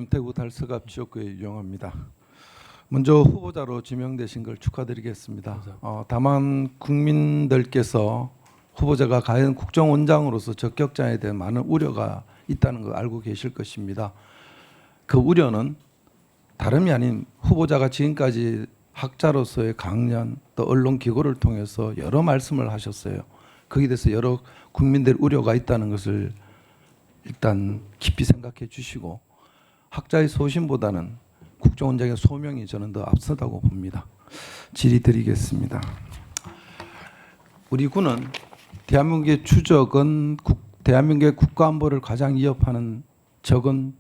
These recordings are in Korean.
김태구 달서갑 지역구의 유영합니다. 먼저 후보자로 지명되신 걸 축하드리겠습니다. 다만 국민들께서 후보자가 과연 국정원장으로서 적격자에 대한 많은 우려가 있다는 걸 알고 계실 것입니다. 그 우려는 다름이 아닌 후보자가 지금까지 학자로서의 강연 또 언론 기고를 통해서 여러 말씀을 하셨어요. 거기에 대해서 여러 국민들 우려가 있다는 것을 일단 깊이 생각해 주시고 학자의 소신보다는 국정원장의 소명이 저는 더 앞서다고 봅니다. 질의드리겠습니다. 우리 군은 대한민국의 추적은 대한민국의 국가안보를 가장 위협하는 적은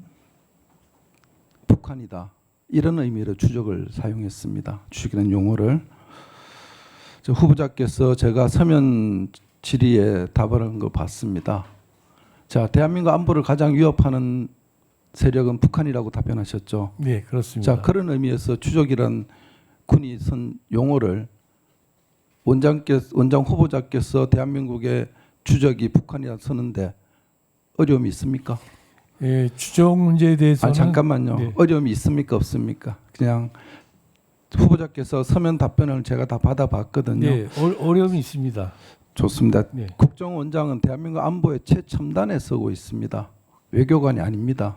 북한이다. 이런 의미로 추적을 사용했습니다. 추적이라는 용어를. 후보자께서 제가 서면 질의에 답하는 거 봤습니다. 자, 대한민국 안보를 가장 위협하는 세력은 북한이라고 답변하셨죠. 네, 그렇습니다. 자, 그런 의미에서 추적이란 군이 쓴 용어를 원장 후보자께서 대한민국의 추적이 북한이라 쓰는데 어려움이 있습니까? 예, 추적 문제에 대해서는 잠깐만요. 네. 어려움이 있습니까? 없습니까? 그냥 후보자께서 서면 답변을 제가 다 받아봤거든요. 네, 어려움이 있습니다. 좋습니다. 네. 국정원장은 대한민국 안보의 최첨단에 서고 있습니다. 외교관이 아닙니다.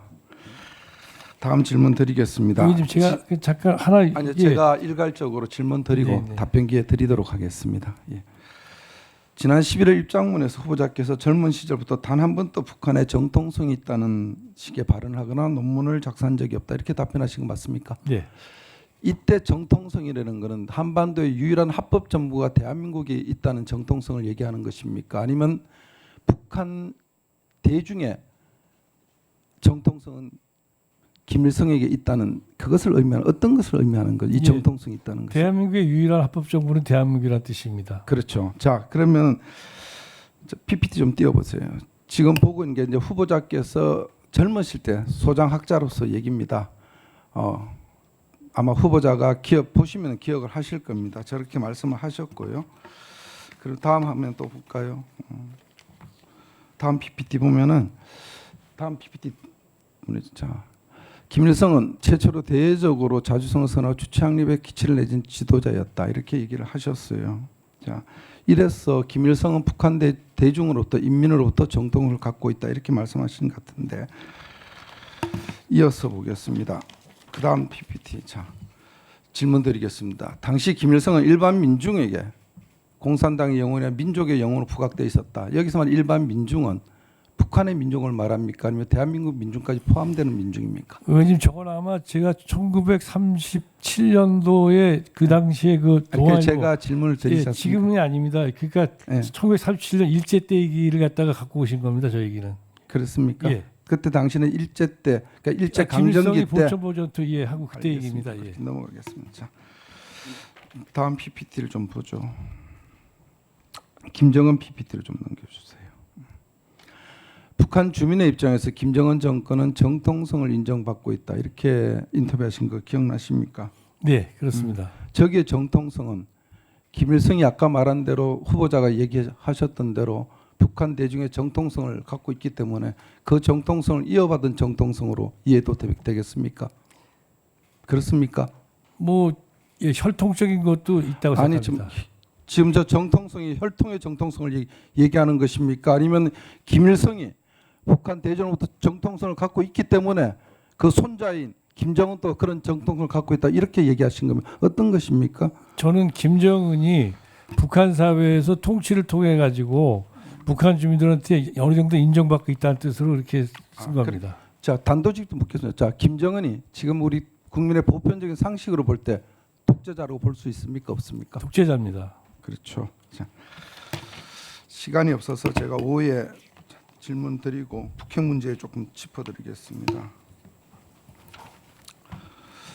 다음 질문 드리겠습니다. 의원님, 제가 잠깐 하나 아니요, 제가 일괄적으로 질문 드리고 네, 네. 답변 기회 드리도록 하겠습니다. 예. 지난 11월 입장문에서 후보자께서 젊은 시절부터 단 한 번도 북한의 정통성이 있다는 식의 발언을 하거나 논문을 작성한 적이 없다 이렇게 답변하신 거 맞습니까? 네. 이때 정통성이라는 것은 한반도의 유일한 합법 정부가 대한민국이 있다는 정통성을 얘기하는 것입니까? 아니면 북한 대중의 정통성은 김일성에게 있다는 그것을 의미하는 어떤 것을 의미하는 것? 이 정통성이 있다는 것. 대한민국의 유일한 합법 정부는 대한민국이라는 뜻입니다. 그렇죠. 자, 그러면 PPT 좀 띄워보세요. 지금 보고 있는 게 이제 후보자께서 젊으실 때 소장학자로서 얘기입니다. 아마 후보자가 보시면 기억을 하실 겁니다. 저렇게 말씀을 하셨고요. 그리고 다음 화면 또 볼까요? 다음 PPT 보면은 다음 PPT 자. 김일성은 최초로 대외적으로 자주성을 선언하고 주체확립에 기치를 내진 지도자였다. 이렇게 얘기를 하셨어요. 자, 이래서 김일성은 북한 대중으로부터 인민으로부터 정통을 갖고 있다. 이렇게 말씀하신 것 같은데 이어서 보겠습니다. 그 다음 PPT. 자, 질문 드리겠습니다. 당시 김일성은 일반 민중에게 공산당의 영혼이나 민족의 영혼으로 부각되어 있었다. 여기서 말하는 일반 민중은 북한의 민중을 말합니까? 아니면 대한민국 민중까지 포함되는 민중입니까? 의원님, 저건 아마 제가 1937년도에 그 당시에 그 동아일보 제가 질문을 드리셨습니다. 지금이 아닙니다. 그러니까 1937년 일제 때 얘기를 갖다가 갖고 오신 겁니다. 저 얘기는. 그렇습니까? 예. 그때 당시는 일제 때, 그러니까 일제 강점기 때 보천보전투 하고 그때 알겠습니다. 얘기입니다. 예. 넘어가겠습니다. 자, 다음 PPT를 좀 보죠. 김정은 PPT를 좀 넘겨주세요. 북한 주민의 입장에서 김정은 정권은 정통성을 인정받고 있다. 이렇게 인터뷰하신 거 기억나십니까? 네, 그렇습니다. 저기의 정통성은 김일성이 아까 말한 대로 후보자가 얘기하셨던 대로 북한 대중의 정통성을 갖고 있기 때문에 그 정통성을 이어받은 정통성으로 이해도 되겠습니까? 그렇습니까? 뭐 혈통적인 것도 있다고 아니 생각합니다. 지금 저 정통성이 혈통의 정통성을 얘기하는 것입니까? 아니면 김일성이 북한 대중으로부터 정통성을 갖고 있기 때문에 그 손자인 김정은도 그런 정통성을 갖고 있다 이렇게 얘기하신 거면 어떤 것입니까? 저는 김정은이 북한 사회에서 통치를 통해 가지고 북한 주민들한테 어느 정도 인정받고 있다는 뜻으로 이렇게 쓴 겁니다. 자, 단도직도 묻겠습니다. 자, 김정은이 지금 우리 국민의 보편적인 상식으로 볼 때 독재자라고 볼 수 있습니까? 없습니까? 독재자입니다. 그렇죠. 자, 시간이 없어서 제가 오후에 질문 드리고 북핵 문제 조금 짚어드리겠습니다.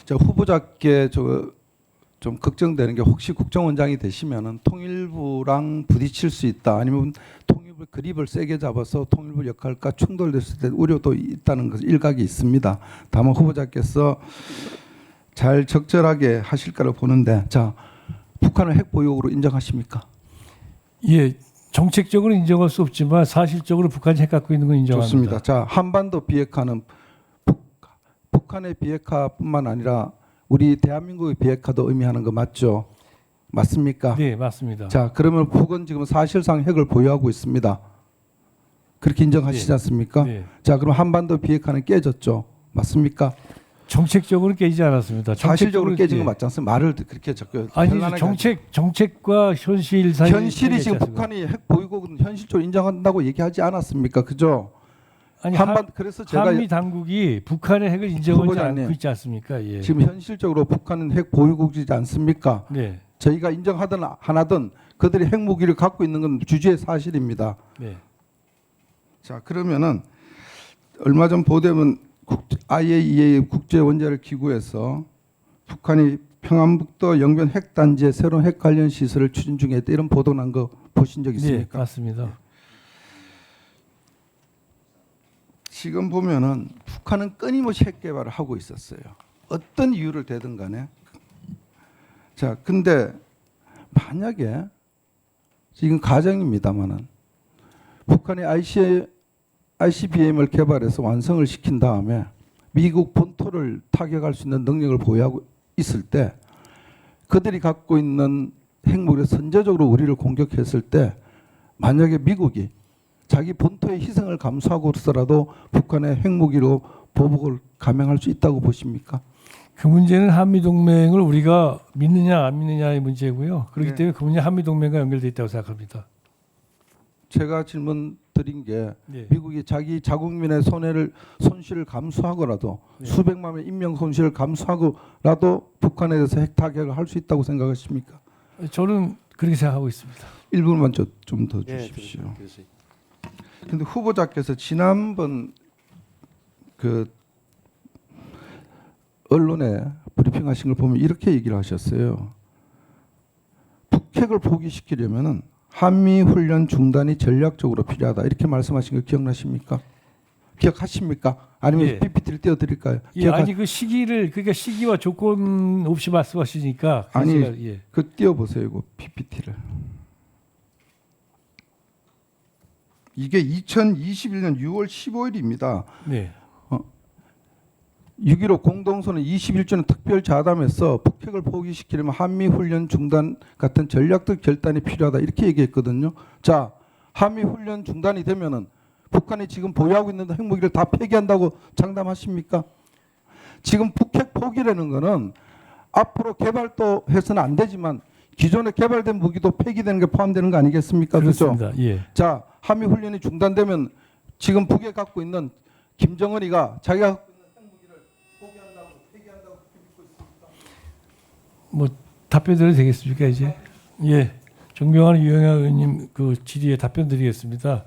자, 후보자께 좀 걱정되는 게 혹시 국정원장이 되시면은 통일부랑 부딪힐 수 있다. 아니면 통일부 그립을 세게 잡아서 통일부 역할과 충돌됐을 때 우려도 있다는 것 일각이 있습니다. 다만 후보자께서 잘 적절하게 하실 거라 보는데, 자, 북한을 핵 보유국으로 인정하십니까? 예, 정책적으로 인정할 수 없지만 사실적으로 북한이 핵 갖고 있는 건 인정합니다. 좋습니다. 자, 한반도 비핵화는 북한의 비핵화뿐만 아니라 우리 대한민국의 비핵화도 의미하는 거 맞죠? 맞습니까? 네, 맞습니다. 자, 그러면 북은 지금 사실상 핵을 보유하고 있습니다. 그렇게 인정하시지 네. 않습니까? 네. 자, 그럼 한반도 비핵화는 깨졌죠? 맞습니까? 정책적으로 깨지지 않았습니다. 사실적으로 깨진 거 예. 맞지 않습니까? 말을 그렇게 적혀. 아니 현란하게 정책과 현실 사이 현실이 지금 북한이 핵 보유국은 현실적으로 인정한다고 얘기하지 않았습니까? 그죠? 아니 그래서 제가 한미 당국이 북한의 핵을 인정하지 후보자님, 않고 있지 않습니까? 예. 지금 현실적으로 북한은 핵 보유국이지 않습니까? 네, 저희가 인정하든 안 하든 그들이 핵무기를 갖고 있는 건 주주의 사실입니다. 네, 자, 그러면은 얼마 전 보도되면 IAEA 국제원자력 기구에서 북한이 평안북도 영변 핵단지에 새로운 핵 관련 시설을 추진 중에 있다, 이런 보도 난 거 보신 적 네, 있습니까? 맞습니다. 지금 보면은 북한은 끊임없이 핵 개발을 하고 있었어요. 어떤 이유를 대든 간에. 자, 근데 만약에 지금 가정입니다만은 북한이 ICBM을 개발해서 완성을 시킨 다음에 미국 본토를 타격할 수 있는 능력을 보유하고 있을 때 그들이 갖고 있는 핵무기를 선제적으로 우리를 공격했을 때 만약에 미국이 자기 본토의 희생을 감수하고서라도 북한의 핵무기로 보복을 감행할 수 있다고 보십니까? 그 문제는 한미 동맹을 우리가 믿느냐 안 믿느냐의 문제고요. 그렇기 네. 때문에 그 문제 한미 동맹과 연결돼 있다고 생각합니다. 제가 질문 드린 게 네. 미국이 자기 자국민의 손실을 감수하고라도 네. 수백만 명의 인명 손실을 감수하고라도 북한에 대해서 핵 타격을 할 수 있다고 생각하십니까? 저는 그렇게 생각하고 있습니다. 1분만 좀 더 예, 주십시오. 그러세요. 근데 후보자께서 지난번 그 언론에 브리핑하신 걸 보면 이렇게 얘기를 하셨어요. 북핵을 포기시키려면은 한미 훈련 중단이 전략적으로 필요하다, 이렇게 말씀하신 거 기억나십니까? 기억하십니까? 아니면 예. PPT를 띄워드릴까요? 예, 아니 그 시기를 그러니까 시기와 조건 없이 말씀하시니까 아니, 제가, 예. 그 띄워보세요, 이거 PPT를. 이게 2021년 6월 15일입니다. 네. 6.15 공동선언 21주년 특별 자담에서 북핵을 포기시키려면 한미 훈련 중단 같은 전략적 결단이 필요하다, 이렇게 얘기했거든요. 자, 한미 훈련 중단이 되면은 북한이 지금 보유하고 있는 핵무기를 다 폐기한다고 장담하십니까? 지금 북핵 포기라는 거는 앞으로 개발도 해서는 안 되지만 기존에 개발된 무기도 폐기되는 게 포함되는 거 아니겠습니까? 그렇죠? 그렇습니다. 예. 자, 한미 훈련이 중단되면 지금 북에 갖고 있는 김정은이가 자기가 갖고 있는 핵무기를 포기한다고 폐기한다고 그렇게 믿고 있습니까? 뭐 답변드려도 되겠습니까 이제? 예. 존경하는 유영아 의원님 그 질의에 답변드리겠습니다.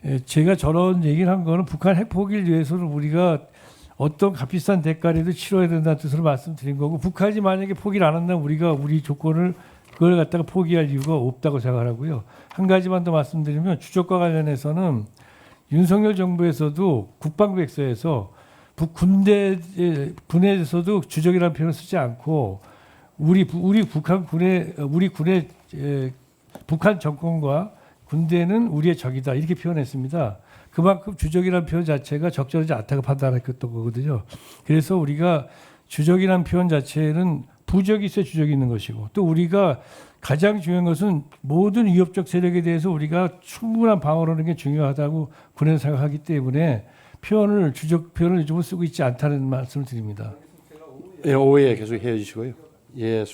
예, 제가 저런 얘기를 한 거는 북한 핵 포기를 위해서는 우리가 어떤 값비싼 대가라도 치러야 된다는 뜻으로 말씀드린 거고, 북한이 만약에 포기를 안 한다면 우리가 우리 조건을 그걸 갖다가 포기할 이유가 없다고 생각하고요. 한 가지만 더 말씀드리면 주적과 관련해서는 윤석열 정부에서도 국방부에서 군에서도 주적이라는 표현을 쓰지 않고 우리 군의 북한 정권과 군대는 우리의 적이다, 이렇게 표현했습니다. 그만큼 주적이라는 표현 자체가 적절하지 않다고 판단했던 거거든요. 그래서 우리가 주적이라는 표현 자체는 부적이 있어야 주적이 있는 것이고, 또 우리가 가장 중요한 것은 모든 위협적 세력에 대해서 우리가 충분한 방어를 하는 게 중요하다고 군에서 생각하기 때문에 주적 표현을 요즘은 쓰고 있지 않다는 말씀을 드립니다. 예, 오해 계속 해주시고요. 예.